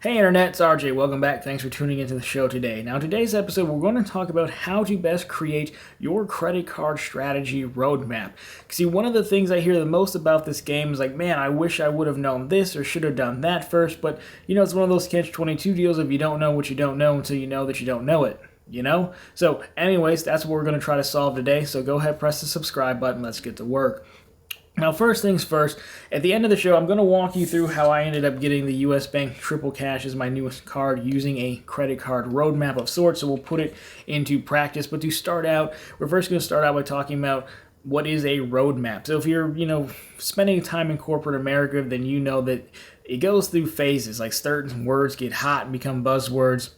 Hey Internet, it's RJ. Welcome back. Thanks for tuning into the show today. Now, today's episode, we're going to talk about how to best create your credit card strategy roadmap. See, one of the things I hear the most about this game is like, man, I wish I would have known this or should have done that first. But, it's one of those catch-22 deals of you don't know what you don't know until you know that you don't know it. So, anyways, that's what we're going to try to solve today. So go ahead, press the subscribe button. Let's get to work. Now, first things first, at the end of the show, I'm going to walk you through how I ended up getting the US Bank Triple Cash as my newest card using a credit card roadmap of sorts, so we'll put it into practice. But to start out, we're first going to start out by talking about what is a roadmap. So if you're, spending time in corporate America, then you know that it goes through phases, like certain words get hot and become buzzwords.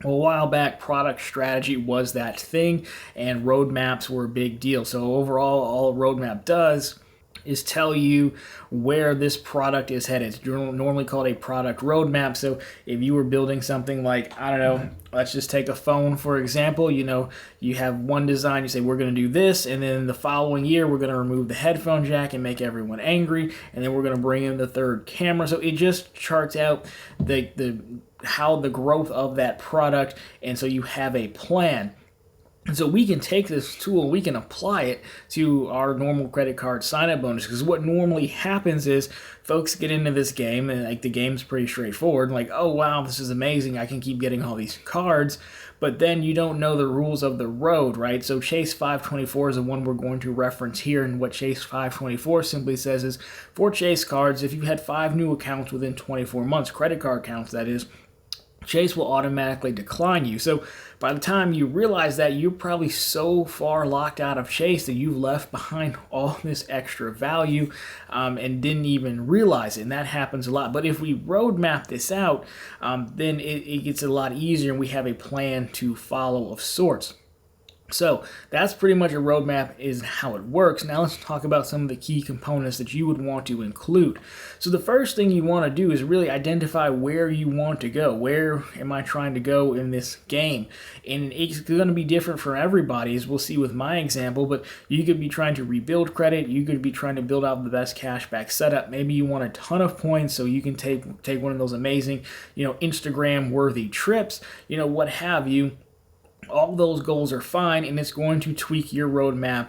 Well, a while back, product strategy was that thing, and roadmaps were a big deal. So overall, all a roadmap does is tell you where this product is headed. It's normally called a product roadmap. So if you were building something like, I don't know, let's just take a phone, for example, you have one design, you say, we're going to do this, and then the following year, we're going to remove the headphone jack and make everyone angry, and then we're going to bring in the third camera. So it just charts out how the growth of that product, and so you have a plan. And so we can take this tool, we can apply it to our normal credit card sign-up bonus, because what normally happens is folks get into this game, and the game's pretty straightforward, like, oh wow, this is amazing, I can keep getting all these cards, but then you don't know the rules of the road, right? So Chase 524 is the one we're going to reference here, and what Chase 524 simply says is, for Chase cards, if you had 5 new accounts within 24 months, credit card accounts that is, Chase will automatically decline you. So by the time you realize that, you're probably so far locked out of Chase that you've left behind all this extra value and didn't even realize it. And that happens a lot. But if we roadmap this out, then it gets a lot easier, and we have a plan to follow of sorts. So that's pretty much a roadmap is how it works. Now let's talk about some of the key components that you would want to include. So the first thing you want to do is really identify where you want to go. Where am I trying to go in this game? And it's going to be different for everybody, as we'll see with my example, but you could be trying to rebuild credit. You could be trying to build out the best cashback setup. Maybe you want a ton of points so you can take one of those amazing, Instagram worthy trips, what have you. All those goals are fine, and it's going to tweak your roadmap,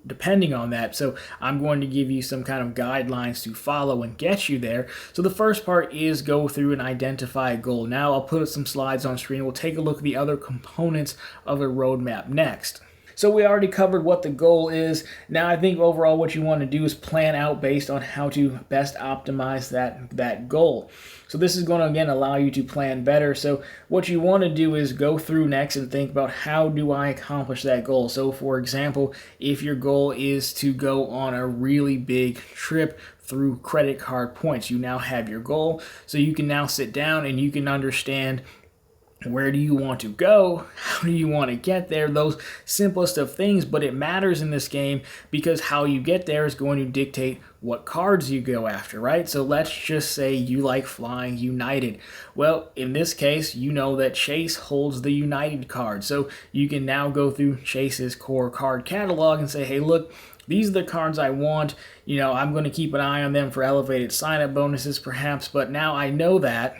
depending on that. So I'm going to give you some kind of guidelines to follow and get you there. So the first part is go through and identify a goal. Now I'll put some slides on screen. We'll take a look at the other components of a roadmap next. So we already covered what the goal is. Now I think overall what you want to do is plan out based on how to best optimize that goal. So this is going to, again, allow you to plan better. So what you want to do is go through next and think about, how do I accomplish that goal? So for example, if your goal is to go on a really big trip through credit card points, you now have your goal. So you can now sit down and you can understand, where do you want to go? How do you want to get there? Those simplest of things, but it matters in this game because how you get there is going to dictate what cards you go after, right? So let's just say you like flying United. Well, in this case, you know that Chase holds the United card. So you can now go through Chase's core card catalog and say, hey, look, these are the cards I want. I'm going to keep an eye on them for elevated sign-up bonuses perhaps, but now I know that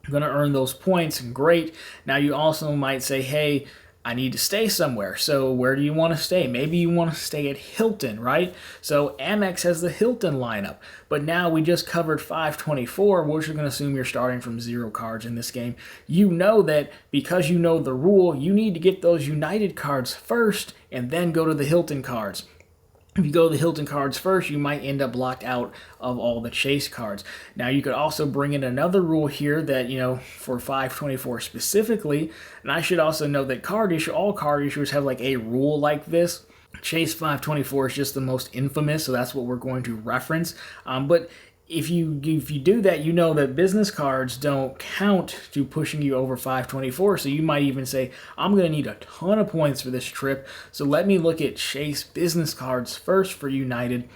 I'm going to earn those points, great. Now you also might say, hey, I need to stay somewhere. So where do you want to stay? Maybe you want to stay at Hilton, right? So Amex has the Hilton lineup. But now we just covered 524, which we're going to assume you're starting from 0 cards in this game. You know that because you know the rule, you need to get those United cards first and then go to the Hilton cards. If you go to the Hilton cards first, you might end up locked out of all the Chase cards. Now, you could also bring in another rule here that, for 524 specifically, and I should also note that all card issuers have like a rule like this. Chase 524 is just the most infamous, so that's what we're going to reference. But if you do that, you know that business cards don't count to pushing you over 524. So you might even say, I'm going to need a ton of points for this trip. So let me look at Chase business cards first for United.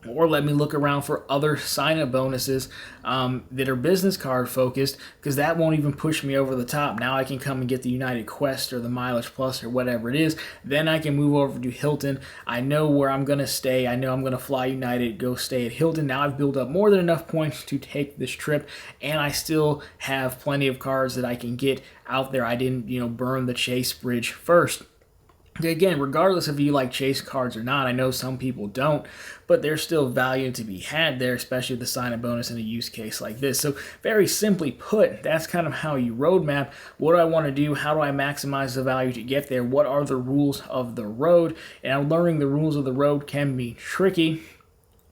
or let me look around for other sign-up bonuses that are business card focused, because that won't even push me over the top. Now I can come and get the United Quest or the Mileage Plus or whatever it is. Then I can move over to Hilton. I know where I'm going to stay. I know I'm going to fly United, go stay at Hilton. Now I've built up more than enough points to take this trip, and I still have plenty of cards that I can get out there. I didn't, burn the Chase bridge first. Again, regardless if you like Chase cards or not, I know some people don't, but there's still value to be had there, especially with the sign-up bonus in a use case like this. So very simply put, that's kind of how you roadmap. What do I want to do? How do I maximize the value to get there? What are the rules of the road? And learning the rules of the road can be tricky.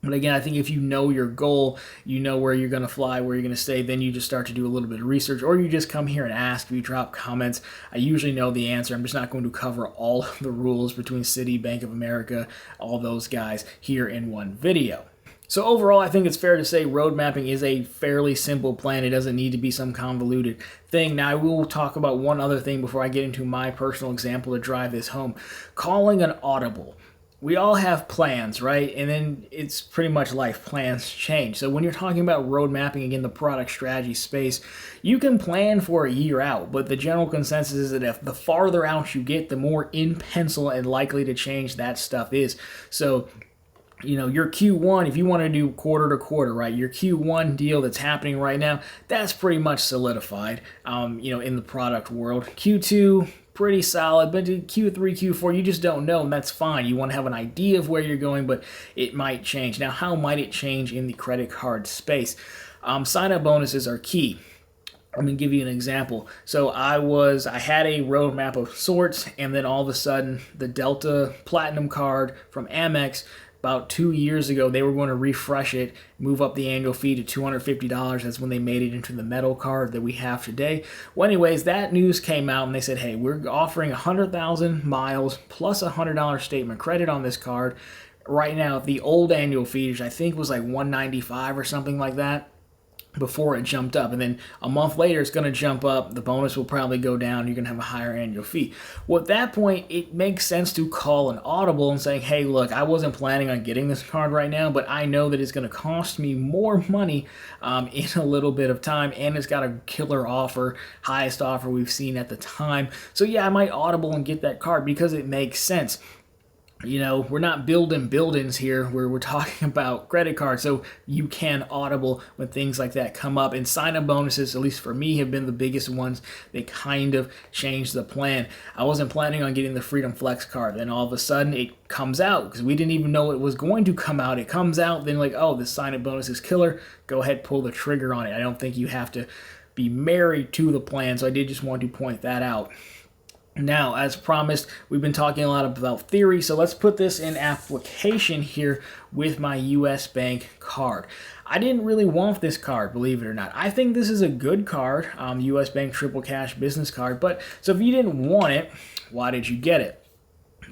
But again, I think if you know your goal, you know where you're going to fly, where you're going to stay, then you just start to do a little bit of research, or you just come here and ask. If you drop comments, I usually know the answer. I'm just not going to cover all of the rules between Citi, Bank of America, all those guys here in one video. So overall, I think it's fair to say road mapping is a fairly simple plan. It doesn't need to be some convoluted thing. Now, I will talk about one other thing before I get into my personal example to drive this home. Calling an audible. We all have plans, right? And then it's pretty much life. Plans change. So when you're talking about road mapping, again, the product strategy space, you can plan for a year out, but the general consensus is that if the farther out you get, the more in pencil and likely to change that stuff is. So your Q1, if you want to do quarter to quarter, right, your Q1 deal that's happening right now, that's pretty much solidified, in the product world. Q2, pretty solid, but Q3, Q4, you just don't know, and that's fine. You want to have an idea of where you're going, but it might change. Now, how might it change in the credit card space? Sign-up bonuses are key. I'm going to give you an example. So I had a roadmap of sorts, and then all of a sudden, the Delta Platinum card from Amex, about 2 years ago, they were going to refresh it, move up the annual fee to $250. That's when they made it into the metal card that we have today. Well, anyways, that news came out, and they said, hey, we're offering 100,000 miles plus a $100 statement credit on this card. Right now, the old annual fee, which I think was like $195 or something like that, before it jumped up, and then a month later it's going to jump up. The bonus will probably go down. You're going to have a higher annual fee. Well, at that point, it makes sense to call an audible and say, hey, look, I wasn't planning on getting this card right now, but I know that it's going to cost me more money in a little bit of time, and it's got a killer offer, highest offer we've seen at the time. So yeah, I might audible and get that card because it makes sense. We're not building buildings here where we're talking about credit cards, so you can audible when things like that come up. And sign-up bonuses, at least for me, have been the biggest ones that kind of changed the plan. I wasn't planning on getting the Freedom Flex card. Then all of a sudden it comes out because we didn't even know it was going to come out. It comes out, then oh, this sign-up bonus is killer. Go ahead, pull the trigger on it. I don't think you have to be married to the plan, so I did just want to point that out. Now, as promised, we've been talking a lot about theory, so let's put this in application here with my US Bank card. I didn't really want this card, believe it or not. I think this is a good card, US Bank Triple Cash Business Card, but so if you didn't want it, why did you get it?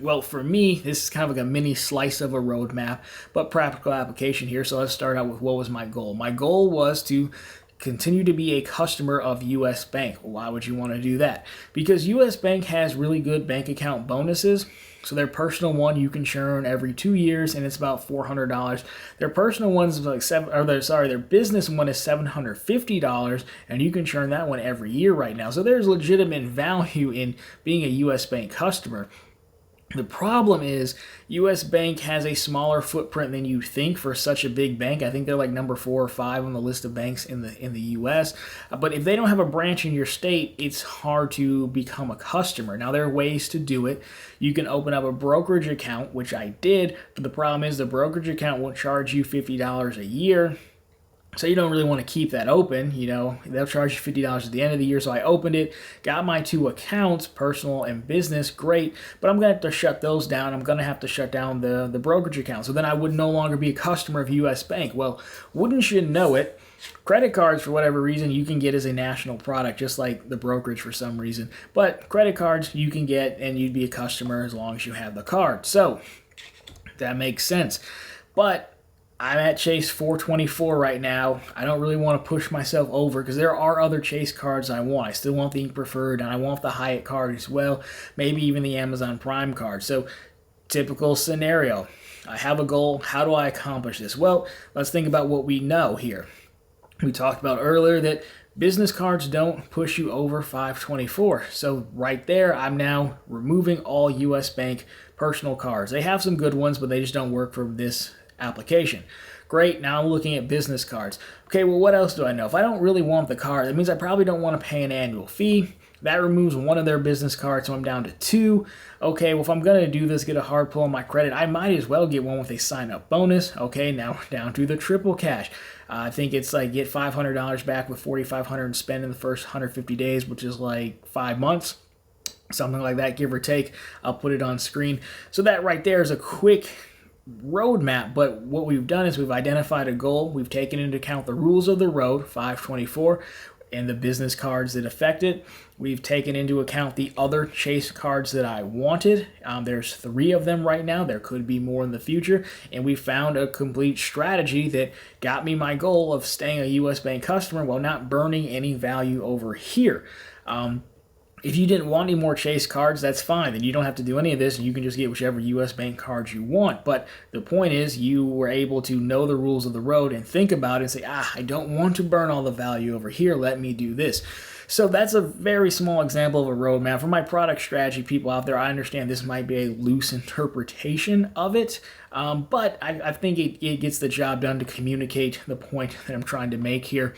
Well, for me, this is kind of like a mini slice of a roadmap, but practical application here, so let's start out with what was my goal. My goal was to continue to be a customer of US Bank. Why would you want to do that? Because US Bank has really good bank account bonuses. So their personal one you can churn every 2 years, and it's about $400. Their personal one is like their business one is $750, and you can churn that one every year right now. So there's legitimate value in being a US Bank customer. The problem is US Bank has a smaller footprint than you think for such a big bank. I think they're like number 4 or 5 on the list of banks in the US. But if they don't have a branch in your state, it's hard to become a customer. Now, there are ways to do it. You can open up a brokerage account, which I did, but the problem is the brokerage account will charge you $50 a year. So you don't really want to keep that open, they'll charge you $50 at the end of the year. So I opened it, got my 2 accounts, personal and business, great, but I'm going to have to shut those down. I'm going to have to shut down the brokerage account. So then I would no longer be a customer of US Bank. Well, wouldn't you know it, credit cards, for whatever reason, you can get as a national product, just like the brokerage for some reason. But credit cards you can get, and you'd be a customer as long as you have the card. So that makes sense. But I'm at Chase 424 right now. I don't really want to push myself over because there are other Chase cards I want. I still want the Ink Preferred, and I want the Hyatt card as well, maybe even the Amazon Prime card. So typical scenario. I have a goal. How do I accomplish this? Well, let's think about what we know here. We talked about earlier that business cards don't push you over 524. So right there, I'm now removing all US Bank personal cards. They have some good ones, but they just don't work for this application. Great, now I'm looking at business cards. Okay, well, what else do I know? If I don't really want the card, that means I probably don't want to pay an annual fee. That removes one of their business cards, so I'm down to 2. Okay, well, if I'm going to do this, get a hard pull on my credit, I might as well get one with a sign-up bonus. Okay, now we're down to the triple cash. I think it's like get $500 back with $4,500 and spend in the first 150 days, which is like 5 months. Something like that, give or take. I'll put it on screen. So that right there is a quick roadmap, but what we've done is we've identified a goal. We've taken into account the rules of the road, 524, and the business cards that affect it. We've taken into account the other Chase cards that I wanted. There's 3 of them right now. There could be more in the future. And we found a complete strategy that got me my goal of staying a US Bank customer while not burning any value over here. If you didn't want any more Chase cards, that's fine. Then you don't have to do any of this, and you can just get whichever US Bank cards you want. But the point is, you were able to know the rules of the road and think about it and say, I don't want to burn all the value over here. Let me do this. So that's a very small example of a roadmap. For my product strategy people out there, I understand this might be a loose interpretation of it, but I think it gets the job done to communicate the point that I'm trying to make here.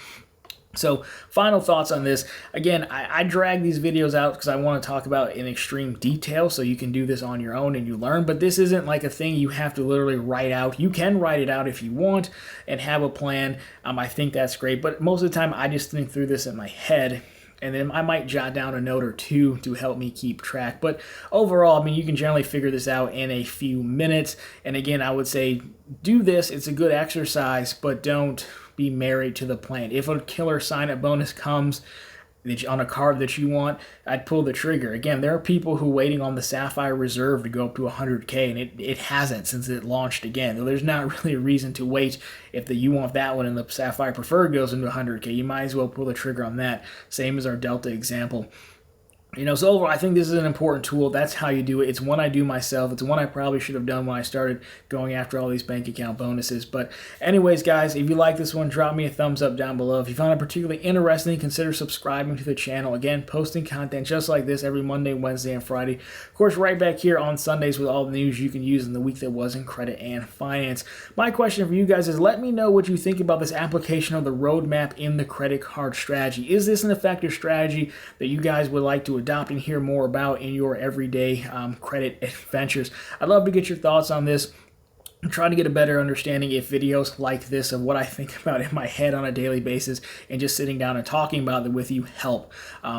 So final thoughts on this. Again, I drag these videos out because I want to talk about in extreme detail, so you can do this on your own and you learn, but this isn't like a thing you have to literally write out. You can write it out if you want and have a plan. I think that's great, but most of the time I just think through this in my head, and then I might jot down a note or 2 to help me keep track. But overall, I mean, you can generally figure this out in a few minutes. And again, I would say do this. It's a good exercise, but don't be married to the plan. If a killer sign-up bonus comes on a card that you want, I'd pull the trigger. Again, there are people who are waiting on the Sapphire Reserve to go up to 100K, and it hasn't since it launched again. There's not really a reason to wait if you want that one and the Sapphire Preferred goes into 100K. You might as well pull the trigger on that. Same as our Delta example. So overall, I think this is an important tool. That's how you do it. It's one I do myself. It's one I probably should have done when I started going after all these bank account bonuses. But anyways, guys, if you like this one, drop me a thumbs up down below. If you found it particularly interesting, consider subscribing to the channel. Again, posting content just like this every Monday, Wednesday, and Friday. Of course, right back here on Sundays with all the news you can use in the week that was in credit and finance. My question for you guys is, let me know what you think about this application of the roadmap in the credit card strategy. Is this an effective strategy that you guys would like to adopt and hear more about in your everyday credit adventures? I'd love to get your thoughts on this. I'm trying to get a better understanding if videos like this of what I think about in my head on a daily basis and just sitting down and talking about it with you help.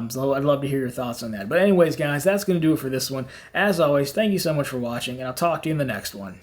So I'd love to hear your thoughts on that. But anyways, guys, that's going to do it for this one. As always, thank you so much for watching, and I'll talk to you in the next one.